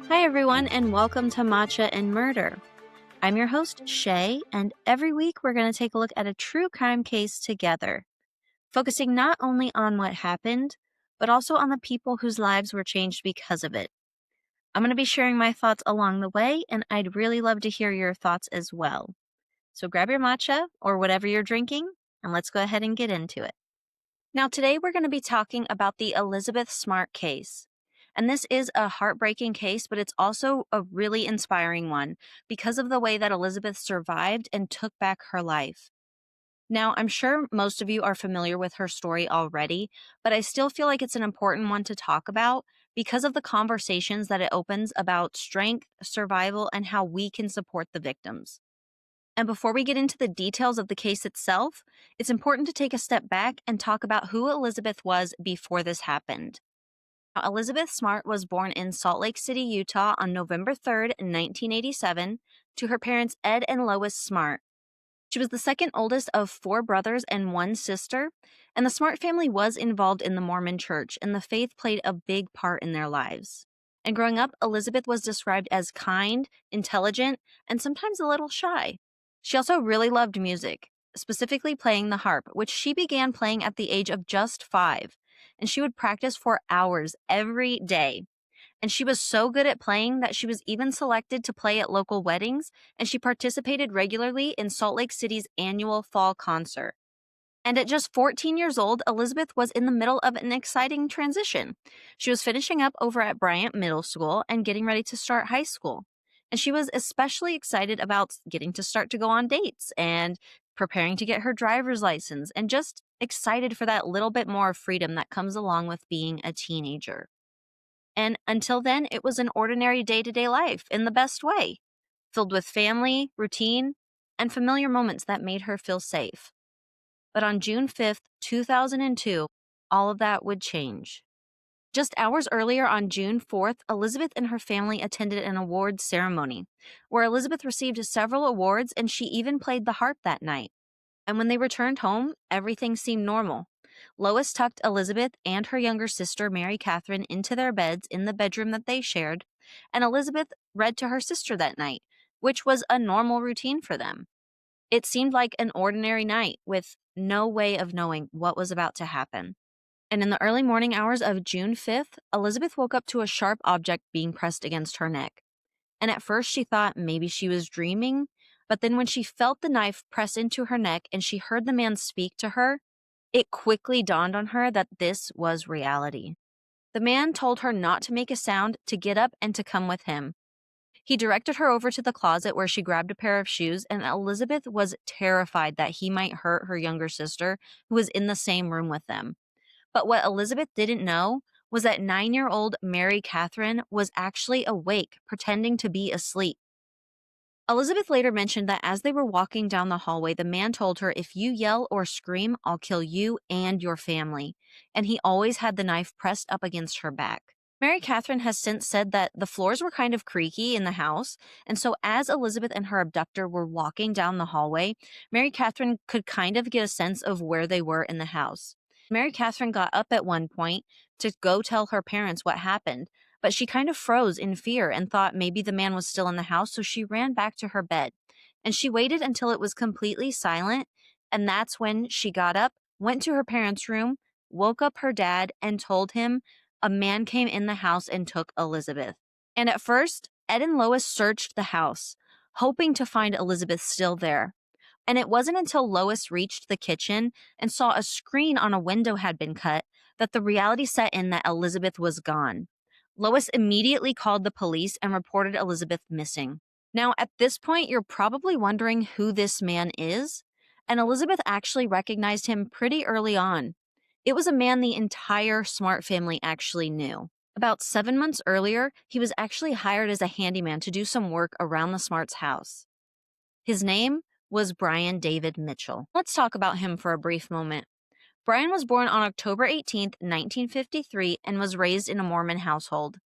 Hi, everyone, and welcome to Matcha and Murder. I'm your host, Shay, and every week we're going to take a look at a true crime case together, focusing not only on what happened, but also on the people whose lives were changed because of it. I'm going to be sharing my thoughts along the way, and I'd really love to hear your thoughts as well. So grab your matcha or whatever you're drinking, and let's go ahead and get into it. Now, today we're going to be talking about the Elizabeth Smart case. And this is a heartbreaking case, but it's also a really inspiring one because of the way that Elizabeth survived and took back her life. Now, I'm sure most of you are familiar with her story already, but I still feel like it's an important one to talk about because of the conversations that it opens about strength, survival, and how we can support the victims. And before we get into the details of the case itself, it's important to take a step back and talk about who Elizabeth was before this happened. Now, Elizabeth Smart was born in Salt Lake City, Utah on November 3rd, 1987, to her parents Ed and Lois Smart. She was the second oldest of 4 brothers and 1 sister, and the Smart family was involved in the Mormon Church, and the faith played a big part in their lives. And growing up, Elizabeth was described as kind, intelligent, and sometimes a little shy. She also really loved music, specifically playing the harp, which she began playing at the age of just 5, and she would practice for hours every day. And she was so good at playing that she was even selected to play at local weddings, and she participated regularly in Salt Lake City's annual fall concert. And at just 14 years old, Elizabeth was in the middle of an exciting transition. She was finishing up over at Bryant Middle School and getting ready to start high school. And she was especially excited about getting to start to go on dates and preparing to get her driver's license and just excited for that little bit more freedom that comes along with being a teenager. And until then, it was an ordinary day-to-day life in the best way, filled with family, routine, and familiar moments that made her feel safe. But on June 5th, 2002, all of that would change. Just hours earlier on June 4th, Elizabeth and her family attended an awards ceremony, where Elizabeth received several awards and she even played the harp that night. And when they returned home, everything seemed normal. Lois tucked Elizabeth and her younger sister, Mary Catherine, into their beds in the bedroom that they shared, and Elizabeth read to her sister that night, which was a normal routine for them. It seemed like an ordinary night with no way of knowing what was about to happen. And in the early morning hours of June 5th, Elizabeth woke up to a sharp object being pressed against her neck. And at first she thought maybe she was dreaming, but then when she felt the knife press into her neck and she heard the man speak to her, it quickly dawned on her that this was reality. The man told her not to make a sound, to get up, and to come with him. He directed her over to the closet where she grabbed a pair of shoes, and Elizabeth was terrified that he might hurt her younger sister, who was in the same room with them. But what Elizabeth didn't know was that 9-year-old Mary Catherine was actually awake, pretending to be asleep. Elizabeth later mentioned that as they were walking down the hallway, the man told her, "If you yell or scream, I'll kill you and your family." And he always had the knife pressed up against her back. Mary Catherine has since said that the floors were kind of creaky in the house, and so as Elizabeth and her abductor were walking down the hallway, Mary Catherine could kind of get a sense of where they were in the house. Mary Catherine got up at one point to go tell her parents what happened, but she kind of froze in fear and thought maybe the man was still in the house, so she ran back to her bed. And she waited until it was completely silent, and that's when she got up, went to her parents' room, woke up her dad, and told him a man came in the house and took Elizabeth. And at first, Ed and Lois searched the house, hoping to find Elizabeth still there. And it wasn't until Lois reached the kitchen and saw a screen on a window had been cut that the reality set in that Elizabeth was gone. Lois immediately called the police and reported Elizabeth missing. Now, at this point, you're probably wondering who this man is, and Elizabeth actually recognized him pretty early on. It was a man the entire Smart family actually knew. About 7 months earlier, he was actually hired as a handyman to do some work around the Smarts' house. His name was Brian David Mitchell. Let's talk about him for a brief moment. Brian was born on October 18th, 1953, and was raised in a Mormon household.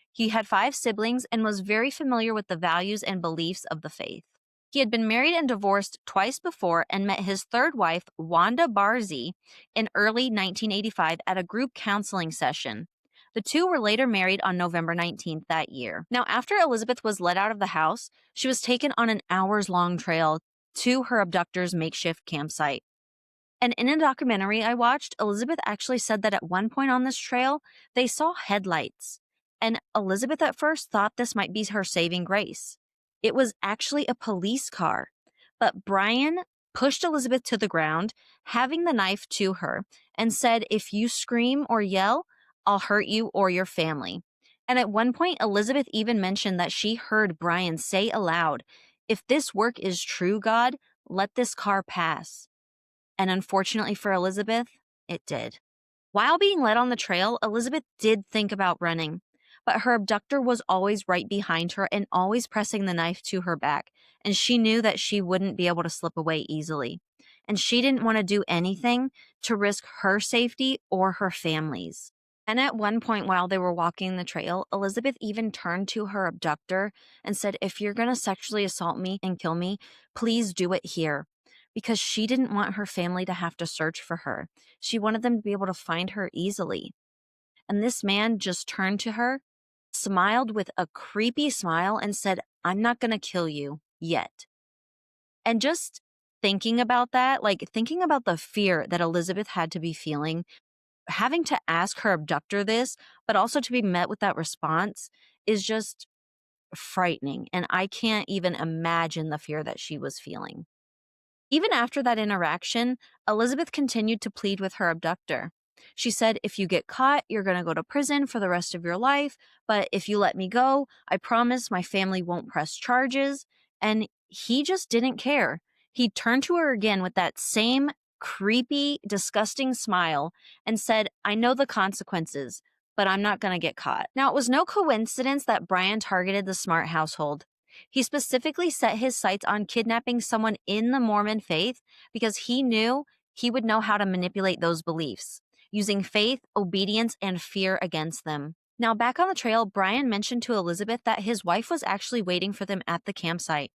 He had 5 siblings and was very familiar with the values and beliefs of the faith. He had been married and divorced twice before and met his third wife, Wanda Barzee, in early 1985 at a group counseling session. The two were later married on November 19th that year. Now, after Elizabeth was let out of the house, she was taken on an hours-long trail to her abductor's makeshift campsite. And in a documentary I watched, Elizabeth actually said that at one point on this trail, they saw headlights. And Elizabeth at first thought this might be her saving grace. It was actually a police car. But Brian pushed Elizabeth to the ground, having the knife to her, and said, "If you scream or yell, I'll hurt you or your family." And at one point, Elizabeth even mentioned that she heard Brian say aloud, "If this work is true, God, let this car pass." And unfortunately for Elizabeth, it did. While being led on the trail, Elizabeth did think about running, but her abductor was always right behind her and always pressing the knife to her back, and she knew that she wouldn't be able to slip away easily. And she didn't want to do anything to risk her safety or her family's. And at one point while they were walking the trail, Elizabeth even turned to her abductor and said, "If you're going to sexually assault me and kill me, please do it here." Because she didn't want her family to have to search for her. She wanted them to be able to find her easily. And this man just turned to her, smiled with a creepy smile, and said, "I'm not going to kill you yet." And just thinking about that, like thinking about the fear that Elizabeth had to be feeling, having to ask her abductor this, but also to be met with that response is just frightening. And I can't even imagine the fear that she was feeling. Even after that interaction, Elizabeth continued to plead with her abductor. She said, "If you get caught, you're going to go to prison for the rest of your life, but if you let me go, I promise my family won't press charges." And he just didn't care. He turned to her again with that same creepy, disgusting smile and said, "I know the consequences, but I'm not going to get caught." Now, it was no coincidence that Brian targeted the Smart household. He specifically set his sights on kidnapping someone in the Mormon faith because he knew he would know how to manipulate those beliefs, using faith, obedience, and fear against them. Now, back on the trail, Brian mentioned to Elizabeth that his wife was actually waiting for them at the campsite.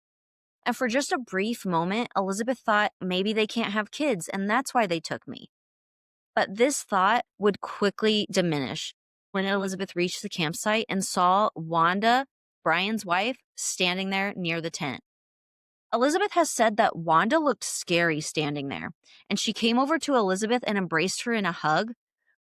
And for just a brief moment, Elizabeth thought maybe they can't have kids, and that's why they took me. But this thought would quickly diminish when Elizabeth reached the campsite and saw Wanda, Brian's wife, standing there near the tent. Elizabeth has said that Wanda looked scary standing there, and she came over to Elizabeth and embraced her in a hug.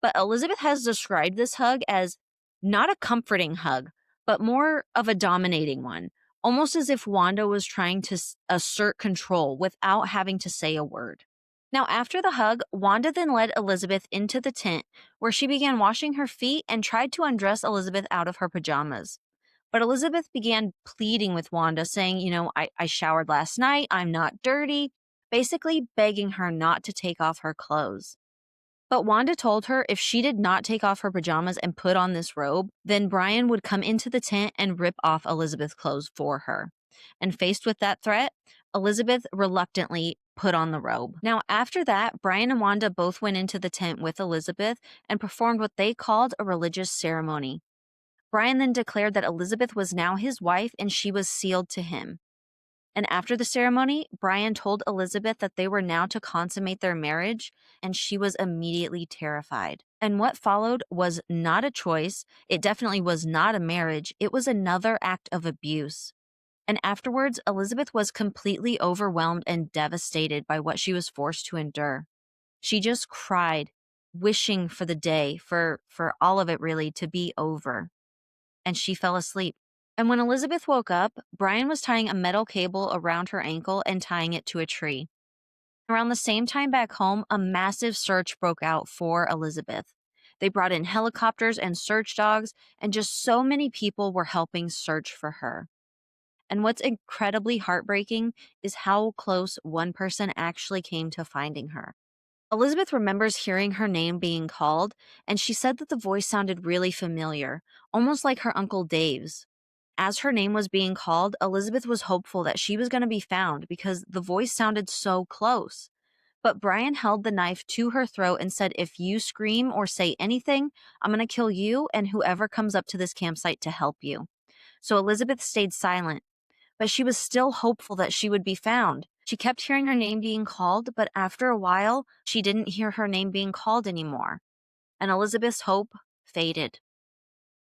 But Elizabeth has described this hug as not a comforting hug, but more of a dominating one, almost as if Wanda was trying to assert control without having to say a word. Now, after the hug, Wanda then led Elizabeth into the tent where she began washing her feet and tried to undress Elizabeth out of her pajamas. But Elizabeth began pleading with Wanda, saying, I showered last night, I'm not dirty, basically begging her not to take off her clothes. But Wanda told her if she did not take off her pajamas and put on this robe, then Brian would come into the tent and rip off Elizabeth's clothes for her. And faced with that threat, Elizabeth reluctantly put on the robe. Now, after that, Brian and Wanda both went into the tent with Elizabeth and performed what they called a religious ceremony. Brian then declared that Elizabeth was now his wife and she was sealed to him. And after the ceremony, Brian told Elizabeth that they were now to consummate their marriage, and she was immediately terrified. And what followed was not a choice. It definitely was not a marriage. It was another act of abuse. And afterwards, Elizabeth was completely overwhelmed and devastated by what she was forced to endure. She just cried, wishing for the day, for all of it really, to be over. And she fell asleep. And when Elizabeth woke up, Brian was tying a metal cable around her ankle and tying it to a tree. Around the same time back home, a massive search broke out for Elizabeth. They brought in helicopters and search dogs, and just so many people were helping search for her. And what's incredibly heartbreaking is how close one person actually came to finding her. Elizabeth remembers hearing her name being called, and she said that the voice sounded really familiar, almost like her Uncle Dave's. As her name was being called, Elizabeth was hopeful that she was going to be found because the voice sounded so close. But Brian held the knife to her throat and said, "If you scream or say anything, I'm going to kill you and whoever comes up to this campsite to help you." So Elizabeth stayed silent, but she was still hopeful that she would be found. She kept hearing her name being called, but after a while, she didn't hear her name being called anymore. And Elizabeth's hope faded.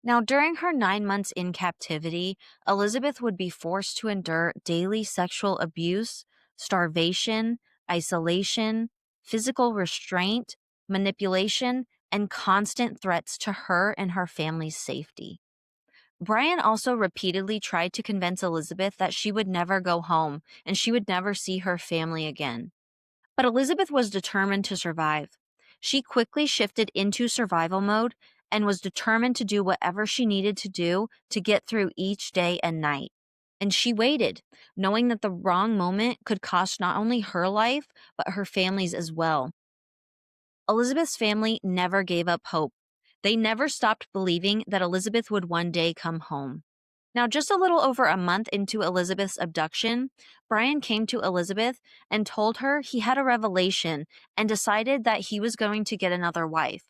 Now, during her 9 months in captivity, Elizabeth would be forced to endure daily sexual abuse, starvation, isolation, physical restraint, manipulation, and constant threats to her and her family's safety. Brian also repeatedly tried to convince Elizabeth that she would never go home and she would never see her family again. But Elizabeth was determined to survive. She quickly shifted into survival mode and was determined to do whatever she needed to do to get through each day and night. And she waited, knowing that the wrong moment could cost not only her life, but her family's as well. Elizabeth's family never gave up hope. They never stopped believing that Elizabeth would one day come home. Now, just a little over a month into Elizabeth's abduction, Brian came to Elizabeth and told her he had a revelation and decided that he was going to get another wife.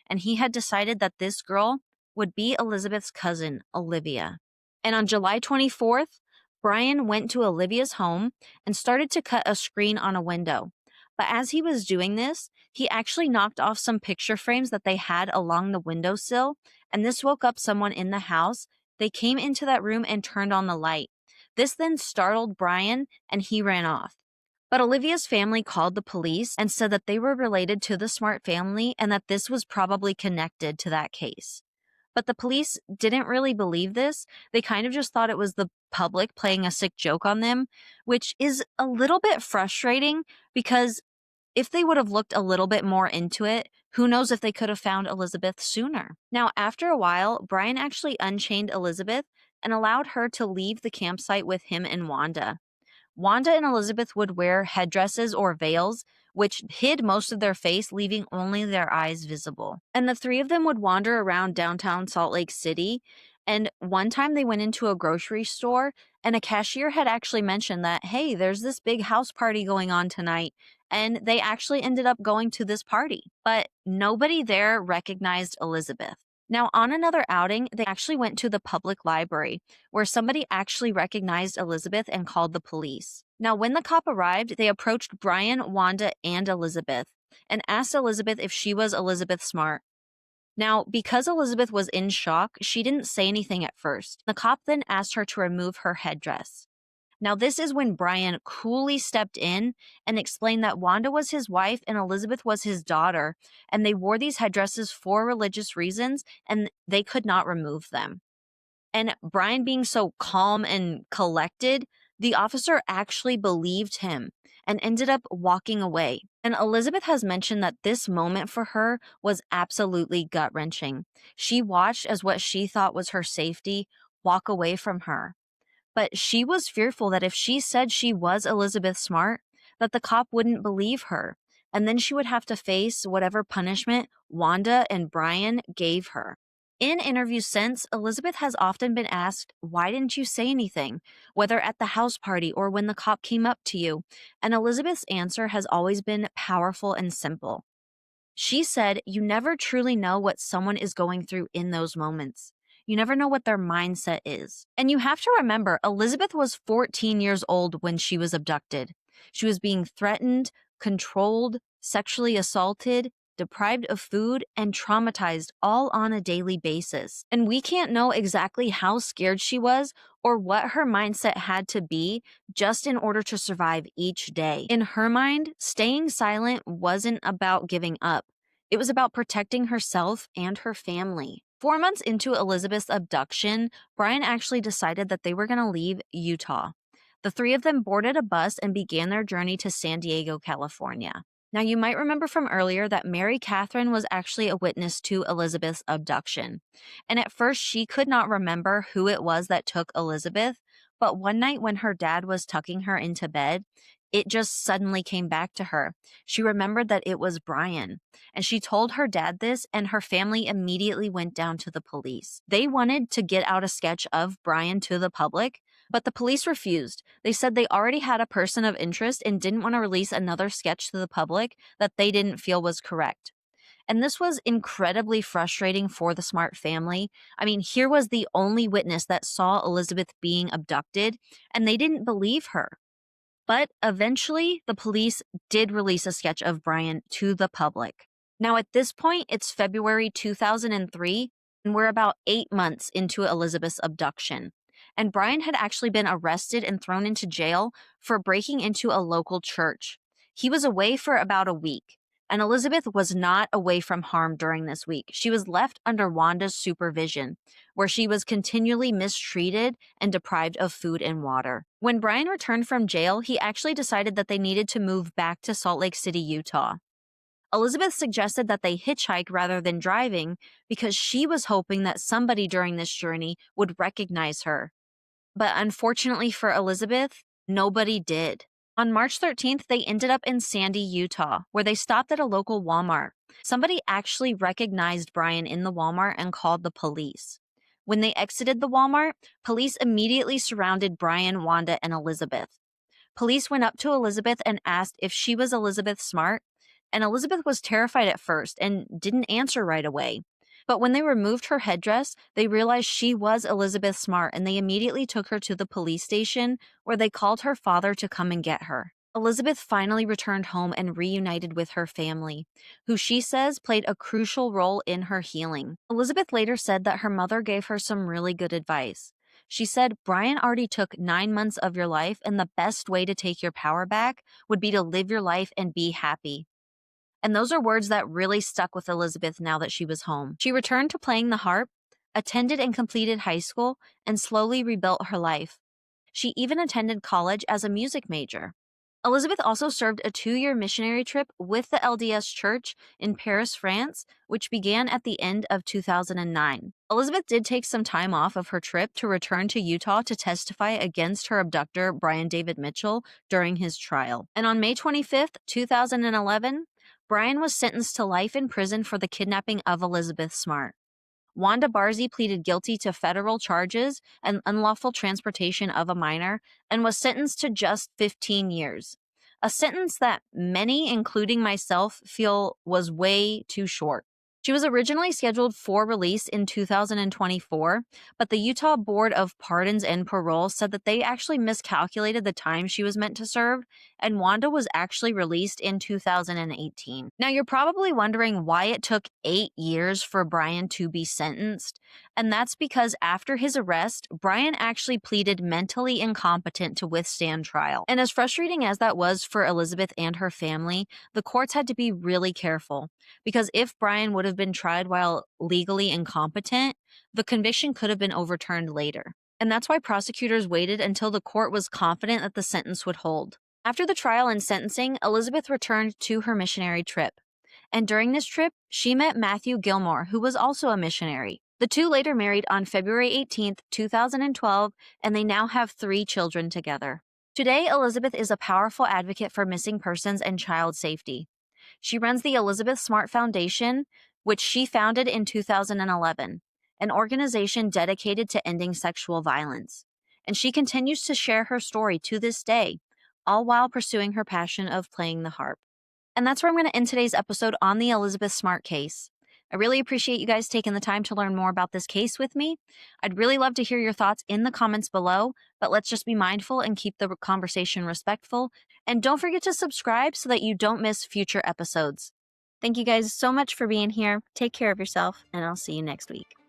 And he had decided that this girl would be Elizabeth's cousin, Olivia. And on July 24th, Brian went to Olivia's home and started to cut a screen on a window. But as he was doing this, he actually knocked off some picture frames that they had along the windowsill, and this woke up someone in the house. They came into that room and turned on the light. This then startled Brian, and he ran off. But Olivia's family called the police and said that they were related to the Smart family and that this was probably connected to that case. But the police didn't really believe this. They kind of just thought it was the public playing a sick joke on them, which is a little bit frustrating because if they would have looked a little bit more into it, who knows if they could have found Elizabeth sooner. Now, after a while, Brian actually unchained Elizabeth and allowed her to leave the campsite with him and Wanda. Wanda and Elizabeth would wear headdresses or veils, which hid most of their face, leaving only their eyes visible. And the three of them would wander around downtown Salt Lake City. And one time they went into a grocery store, and a cashier had actually mentioned that, hey, there's this big house party going on tonight. And they actually ended up going to this party. But nobody there recognized Elizabeth. Now, on another outing, they actually went to the public library, where somebody actually recognized Elizabeth and called the police. Now, when the cop arrived, they approached Brian, Wanda, and Elizabeth and asked Elizabeth if she was Elizabeth Smart. Now, because Elizabeth was in shock, she didn't say anything at first. The cop then asked her to remove her headdress. Now, this is when Brian coolly stepped in and explained that Wanda was his wife and Elizabeth was his daughter, and they wore these headdresses for religious reasons, and they could not remove them. And Brian, being so calm and collected, the officer actually believed him and ended up walking away. And Elizabeth has mentioned that this moment for her was absolutely gut-wrenching. She watched as what she thought was her safety walk away from her. But she was fearful that if she said she was Elizabeth Smart, that the cop wouldn't believe her, and then she would have to face whatever punishment Wanda and Brian gave her. In interviews since, Elizabeth has often been asked, why didn't you say anything, whether at the house party or when the cop came up to you? And Elizabeth's answer has always been powerful and simple. She said, you never truly know what someone is going through in those moments. You never know what their mindset is. And you have to remember, Elizabeth was 14 years old when she was abducted. She was being threatened, controlled, sexually assaulted, deprived of food, and traumatized all on a daily basis. And we can't know exactly how scared she was or what her mindset had to be just in order to survive each day. In her mind, staying silent wasn't about giving up. It was about protecting herself and her family. 4 months into Elizabeth's abduction, Brian actually decided that they were going to leave Utah. The three of them boarded a bus and began their journey to San Diego, California. Now, you might remember from earlier that Mary Catherine was actually a witness to Elizabeth's abduction. And at first, she could not remember who it was that took Elizabeth, but one night when her dad was tucking her into bed, it just suddenly came back to her. She remembered that it was Brian, and she told her dad this, and her family immediately went down to the police. They wanted to get out a sketch of Brian to the public, but the police refused. They said they already had a person of interest and didn't want to release another sketch to the public that they didn't feel was correct. And this was incredibly frustrating for the Smart family. I mean, here was the only witness that saw Elizabeth being abducted, and they didn't believe her. But eventually, the police did release a sketch of Brian to the public. Now, at this point, it's February 2003, And we're about 8 months into Elizabeth's abduction. And Brian had actually been arrested and thrown into jail for breaking into a local church. He was away for about a week. And Elizabeth was not away from harm during this week. She was left under Wanda's supervision, where she was continually mistreated and deprived of food and water. When Brian returned from jail, he actually decided that they needed to move back to Salt Lake City, Utah. Elizabeth suggested that they hitchhike rather than driving because she was hoping that somebody during this journey would recognize her. But unfortunately for Elizabeth, nobody did. On March 13th, they ended up in Sandy, Utah, where they stopped at a local Walmart. Somebody actually recognized Brian in the Walmart and called the police. When they exited the Walmart, police immediately surrounded Brian, Wanda, and Elizabeth. Police went up to Elizabeth and asked if she was Elizabeth Smart, and Elizabeth was terrified at first and didn't answer right away. But when they removed her headdress, they realized she was Elizabeth Smart, and they immediately took her to the police station where they called her father to come and get her. Elizabeth finally returned home and reunited with her family, who she says played a crucial role in her healing. Elizabeth later said that her mother gave her some really good advice. She said, "Brian already took 9 months of your life, and the best way to take your power back would be to live your life and be happy." And those are words that really stuck with Elizabeth now that she was home. She returned to playing the harp, attended and completed high school, and slowly rebuilt her life. She even attended college as a music major. Elizabeth also served a 2-year missionary trip with the LDS Church in Paris, France, which began at the end of 2009. Elizabeth did take some time off of her trip to return to Utah to testify against her abductor, Brian David Mitchell, during his trial. And on May 25th, 2011, Brian was sentenced to life in prison for the kidnapping of Elizabeth Smart. Wanda Barzee pleaded guilty to federal charges and unlawful transportation of a minor and was sentenced to just 15 years, a sentence that many, including myself, feel was way too short. She was originally scheduled for release in 2024, but the Utah Board of Pardons and Parole said that they actually miscalculated the time she was meant to serve, and Wanda was actually released in 2018. Now, you're probably wondering why it took 8 years for Brian to be sentenced, and that's because after his arrest, Brian actually pleaded mentally incompetent to withstand trial. And as frustrating as that was for Elizabeth and her family, the courts had to be really careful, because if Brian would have been tried while legally incompetent, the conviction could have been overturned later. And that's why prosecutors waited until the court was confident that the sentence would hold. After the trial and sentencing, Elizabeth returned to her missionary trip. And during this trip, she met Matthew Gilmore, who was also a missionary. The two later married on February 18th, 2012, and they now have 3 children together. Today, Elizabeth is a powerful advocate for missing persons and child safety. She runs the Elizabeth Smart Foundation, which she founded in 2011, an organization dedicated to ending sexual violence. And she continues to share her story to this day, all while pursuing her passion of playing the harp. And that's where I'm going to end today's episode on the Elizabeth Smart case. I really appreciate you guys taking the time to learn more about this case with me. I'd really love to hear your thoughts in the comments below, but let's just be mindful and keep the conversation respectful. And don't forget to subscribe so that you don't miss future episodes. Thank you guys so much for being here. Take care of yourself, and I'll see you next week.